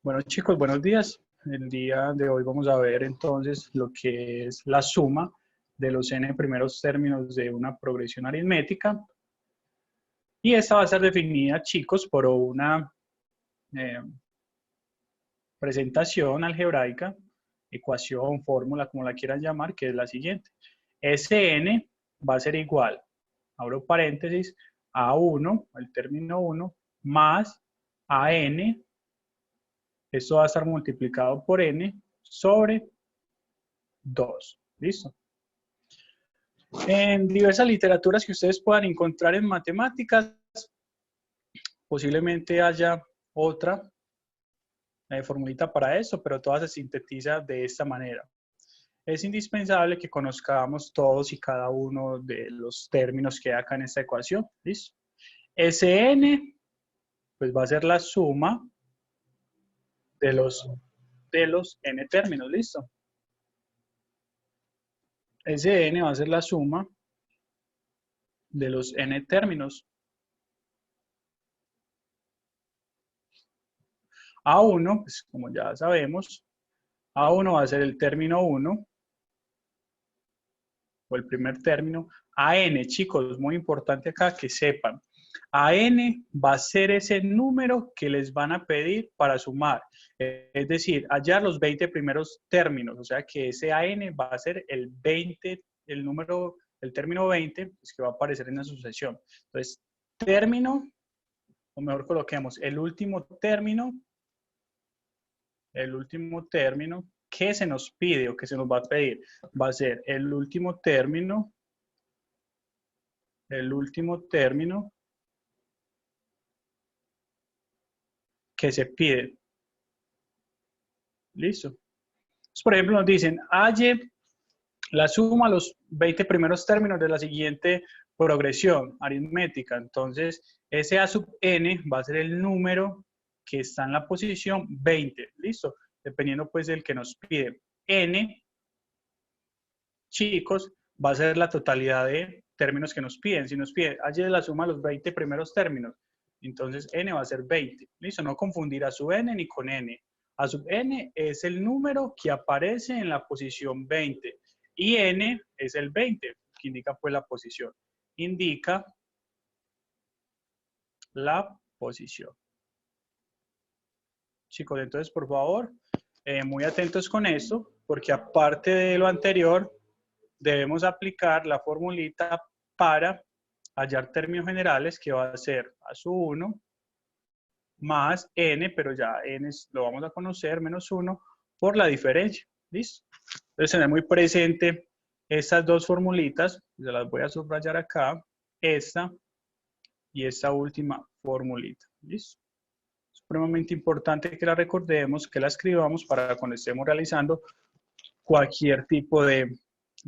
Bueno chicos, buenos días. El día de hoy vamos a ver entonces lo que es la suma de los n primeros términos de una progresión aritmética. Y esta va a ser definida, chicos, por una presentación algebraica, ecuación, fórmula, como la quieran llamar, que es la siguiente. Sn va a ser igual, abro paréntesis, a 1, el término 1, más a n. Esto va a estar multiplicado por n sobre 2. ¿Listo? En diversas literaturas que ustedes puedan encontrar en matemáticas, posiblemente haya otra formulita para eso, pero toda se sintetiza de esta manera. Es indispensable que conozcamos todos y cada uno de los términos que hay acá en esta ecuación. ¿Listo? Sn pues va a ser la suma de los n términos. ¿Listo? Sn va a ser la suma de los n términos. A1, pues como ya sabemos, A1 va a ser el término 1, o el primer término. AN, chicos, muy importante acá que sepan. AN va a ser ese número que les van a pedir para sumar. Es decir, hallar los 20 primeros términos. O sea que ese AN va a ser el 20, el término 20, pues, que va a aparecer en la sucesión. Entonces, término, o mejor coloquemos, el último término que se nos pide o que se nos va a pedir va a ser el último término que se pide. ¿Listo? Entonces, por ejemplo, nos dicen, halle la suma a los 20 primeros términos de la siguiente progresión aritmética. Entonces, ese a sub n va a ser el número que está en la posición 20. ¿Listo? Dependiendo pues del que nos pide. N, chicos, va a ser la totalidad de términos que nos piden. Si nos pide, halle la suma a los 20 primeros términos, entonces n va a ser 20. ¿Listo? No confundir a sub n ni con n. A sub n es el número que aparece en la posición 20 y n es el 20, que indica pues la posición. Indica la posición. Chicos, entonces por favor, muy atentos con esto, porque aparte de lo anterior, debemos aplicar la formulita para hallar términos generales, que va a ser a sub 1 más n, pero ya n lo vamos a conocer, menos 1, por la diferencia. ¿Listo? Entonces, tener muy presente estas dos formulitas, se las voy a subrayar acá, esta y esta última formulita. ¿Listo? Es supremamente importante que la recordemos, que la escribamos para cuando estemos realizando cualquier tipo de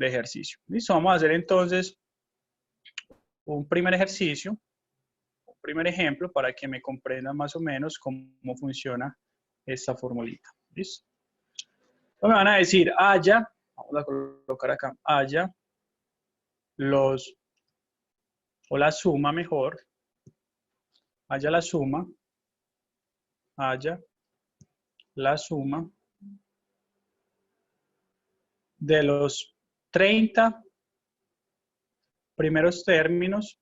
ejercicio. ¿Listo? Vamos a hacer entonces un primer ejercicio, un primer ejemplo para que me comprendan más o menos cómo funciona esta formulita. ¿Listo? Me van a decir, haya, vamos a colocar acá, haya o la suma mejor, haya la suma de los 30 primeros términos,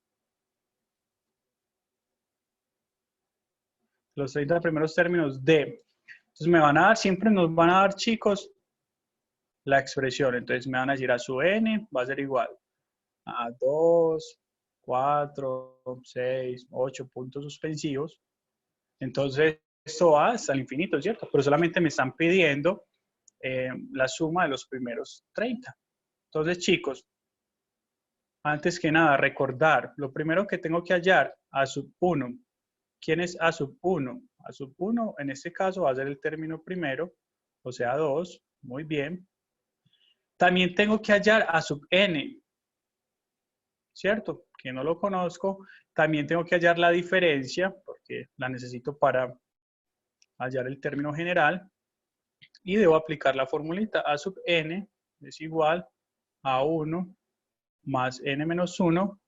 de. Entonces me van a dar, siempre nos van a dar, chicos, la expresión. Entonces me van a decir a su n va a ser igual a 2, 4, 6, 8 puntos suspensivos. Entonces esto va hasta el infinito, ¿cierto? Pero solamente me están pidiendo la suma de los primeros 30. Entonces, chicos, antes que nada, recordar, lo primero que tengo que hallar, a sub 1. ¿Quién es a sub 1? A sub 1, en este caso, va a ser el término primero, o sea, 2. Muy bien. También tengo que hallar a sub n, ¿cierto? Que no lo conozco. También tengo que hallar la diferencia, porque la necesito para hallar el término general. Y debo aplicar la formulita. A sub n es igual a 1 más n menos 1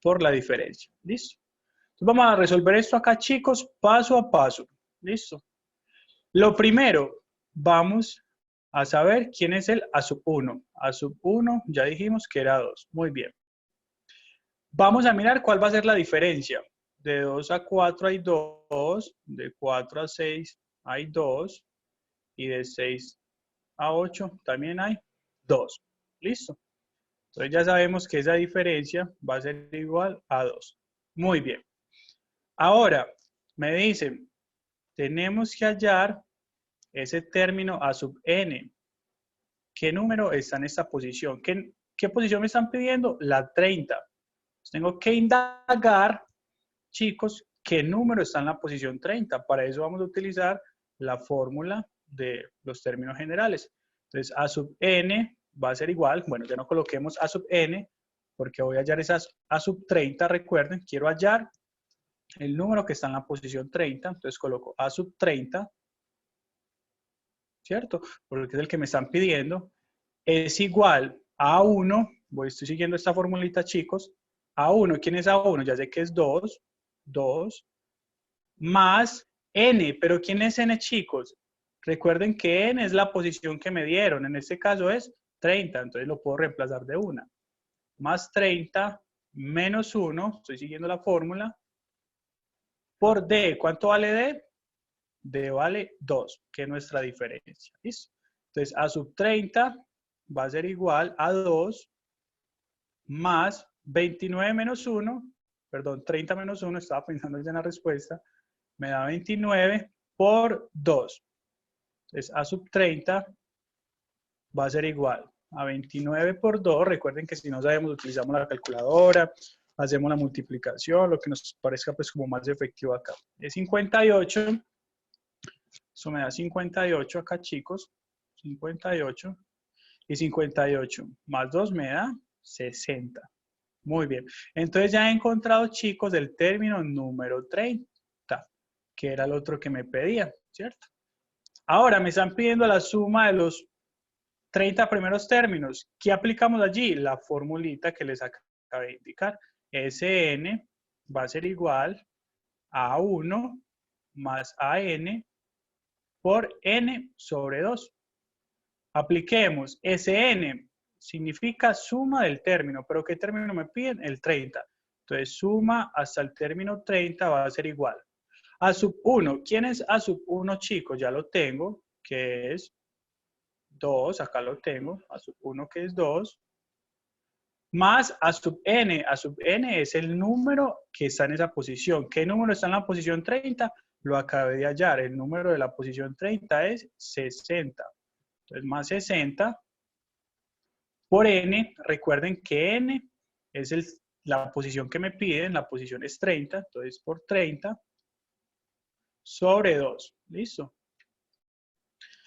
por la diferencia. ¿Listo? Entonces vamos a resolver esto acá, chicos, paso a paso. ¿Listo? Lo primero, vamos a saber quién es el A sub 1. A sub 1 ya dijimos que era 2. Muy bien. Vamos a mirar cuál va a ser la diferencia. De 2 a 4 hay 2, de 4 a 6 hay 2 y de 6 a 8 también hay 2. ¿Listo? Entonces ya sabemos que esa diferencia va a ser igual a 2. Muy bien. Ahora, me dicen, tenemos que hallar ese término A sub n. ¿Qué número está en esta posición? ¿Qué posición me están pidiendo? La 30. Entonces tengo que indagar, chicos, qué número está en la posición 30. Para eso vamos a utilizar la fórmula de los términos generales. Entonces, A sub n va a ser igual, bueno, ya no coloquemos A sub n, porque voy a hallar esas A sub 30, recuerden, quiero hallar el número que está en la posición 30, entonces coloco A sub 30, ¿cierto? Porque es el que me están pidiendo, es igual a 1, estoy siguiendo esta formulita, chicos, a 1, ¿quién es A1? Ya sé que es 2, 2, más n, pero ¿quién es n, chicos? Recuerden que n es la posición que me dieron, en este caso es 30, entonces lo puedo reemplazar de una. Más 30 menos 1, estoy siguiendo la fórmula, por d, ¿cuánto vale d? D vale 2, que es nuestra diferencia. ¿Listo? Entonces, A sub 30 va a ser igual a 2 más 29 menos 1, perdón, 30 menos 1, estaba pensando ya en la respuesta, me da 29 por 2. Entonces, A sub 30 va a ser igual a 29 por 2. Recuerden que si no sabemos, utilizamos la calculadora, hacemos la multiplicación, lo que nos parezca pues como más efectivo acá. Es 58. Eso me da 58 acá, chicos. 58. Y 58 más 2 me da 60. Muy bien. Entonces ya he encontrado, chicos, el término número 30, que era el otro que me pedía, ¿cierto? Ahora me están pidiendo la suma de los 30 primeros términos. ¿Qué aplicamos allí? La formulita que les acabé de indicar. Sn va a ser igual a 1 más an por n sobre 2. Apliquemos. Sn significa suma del término, pero ¿qué término me piden? El 30. Entonces, suma hasta el término 30 va a ser igual. A sub 1. ¿Quién es A sub 1, chicos? Ya lo tengo, que es 2. Acá lo tengo. A sub 1, que es 2. Más A sub n. A sub n es el número que está en esa posición. ¿Qué número está en la posición 30? Lo acabé de hallar. El número de la posición 30 es 60. Entonces, más 60 por n. Recuerden que n es la posición que me piden. La posición es 30. Entonces, por 30 sobre 2. ¿Listo?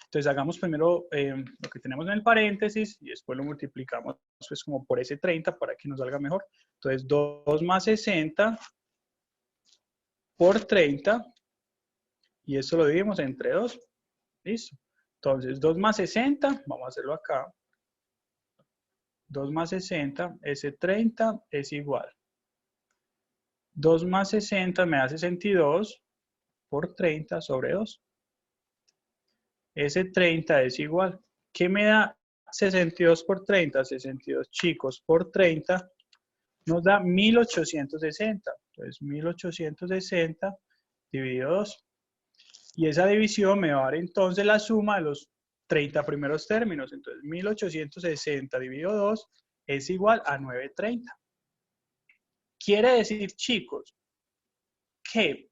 Entonces, hagamos primero lo que tenemos en el paréntesis y después lo multiplicamos pues como por ese 30 para que nos salga mejor. Entonces, 2 más 60 por 30 y eso lo dividimos entre 2. ¿Listo? Entonces, 2 más 60, vamos a hacerlo acá. 2 más 60, ese 30 es igual. 2 más 60 me da 62 por 30 sobre 2. Ese 30 es igual. ¿Qué me da 62 por 30? 62, chicos, por 30 nos da 1860. Entonces, 1860 dividido 2. Y esa división me va a dar entonces la suma de los 30 primeros términos. Entonces, 1860 dividido 2 es igual a 930. Quiere decir, chicos, que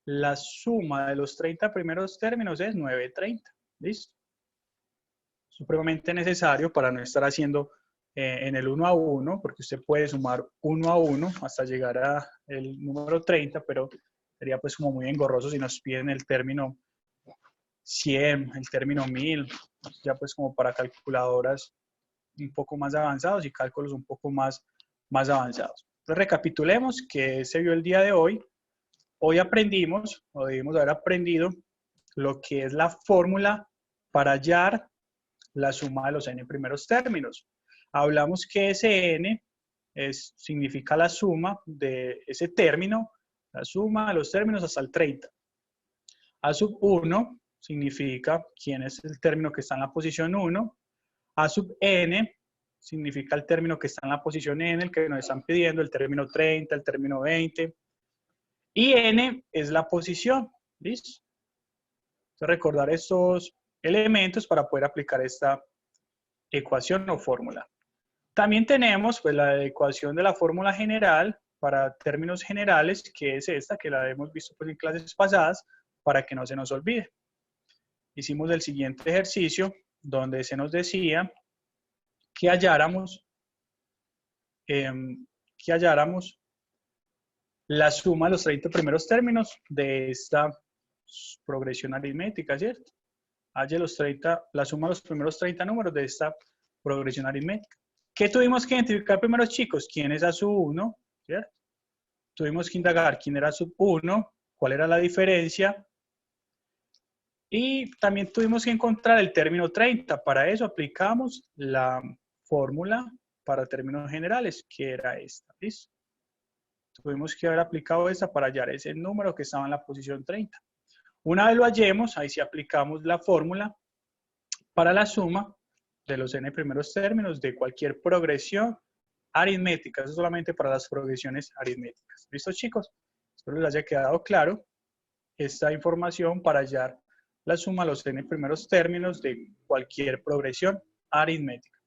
la suma de los 30 primeros términos es 930. ¿Listo? Supremamente necesario para no estar haciendo en el 1 a 1, porque usted puede sumar 1 a 1 hasta llegar a el número 30, pero sería pues como muy engorroso si nos piden el término 100, el término 1000, ya pues como para calculadoras un poco más avanzados y cálculos un poco más avanzados. Entonces recapitulemos que se vio el día de hoy. Hoy aprendimos, o debimos haber aprendido, lo que es la fórmula para hallar la suma de los n primeros términos. Hablamos que ese n significa la suma de ese término La suma de los términos hasta el 30. A sub 1 significa quién es el término que está en la posición 1. A sub n significa el término que está en la posición n, el que nos están pidiendo, el término 30, el término 20. Y n es la posición. ¿Listo? Entonces, recordar estos elementos para poder aplicar esta ecuación o fórmula. También tenemos pues, la ecuación de la fórmula general para términos generales, que es esta, que la hemos visto pues, en clases pasadas, para que no se nos olvide. Hicimos el siguiente ejercicio, donde se nos decía que halláramos la suma de los 30 primeros términos de esta progresión aritmética, ¿cierto? Halle la suma de los primeros 30 números de esta progresión aritmética. ¿Qué tuvimos que identificar primero, chicos? ¿Quién es a sub 1? ¿Cierto? Tuvimos que indagar quién era sub 1, cuál era la diferencia. Y también tuvimos que encontrar el término 30. Para eso aplicamos la fórmula para términos generales, que era esta. ¿Listo? Tuvimos que haber aplicado esta para hallar ese número que estaba en la posición 30. Una vez lo hallemos, ahí sí aplicamos la fórmula para la suma de los n primeros términos de cualquier progresión aritmética. Eso solamente para las progresiones aritméticas. ¿Listo, chicos? Espero les haya quedado claro esta información para hallar la suma de los n primeros términos de cualquier progresión aritmética.